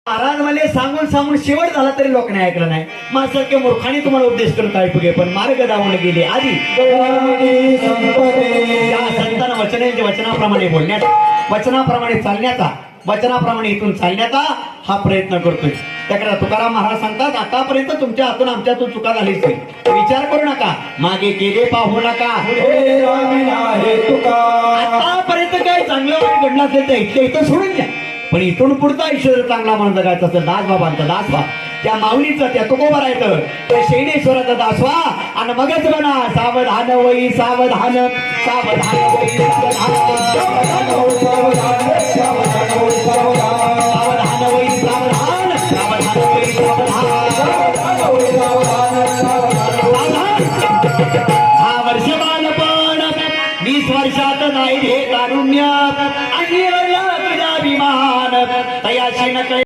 महाराज मला सांगून सांगून शेवट झाला तरी लोक नाही ऐकलं नाही. माझ्यासारख्या मूर्खाने तुम्हाला उपदेश करत ऐकू घे, पण मार्ग दावून गेले. आधी त्या संतांना वचनाप्रमाणे बोलण्याचा, वचनाप्रमाणे चालण्याचा, वचनाप्रमाणे इथून चालण्याचा हा प्रयत्न करतोय. त्याकडे तुकाराम महाराज सांगतात, आतापर्यंत तुमच्या हातून आमच्यातून चुका झालीच नाही. विचार करू नका, मागे गेले पाहू नका. आतापर्यंत काय चांगलं वाईट घडलं असेल तर इथल्या इथं सोडून द्या. पण इथून पुढचं आयुष्य जर चांगला म्हणून जगायचं असेल, दासबाबांचा दासवा, त्या माऊलीचं, त्या तुकोबरायचं, त्या शैनेश्वराचा दासवा, आणि मगच म्हणा सावधान वई सावधान, सावधान वई सावधान, सावधान वई सावधान, सावधान वई सावधान. हा वर्ष बालपण 20 वर्षात नाही हे तारुण्य, आणि तुझा अभिमान तयाशी नकळे.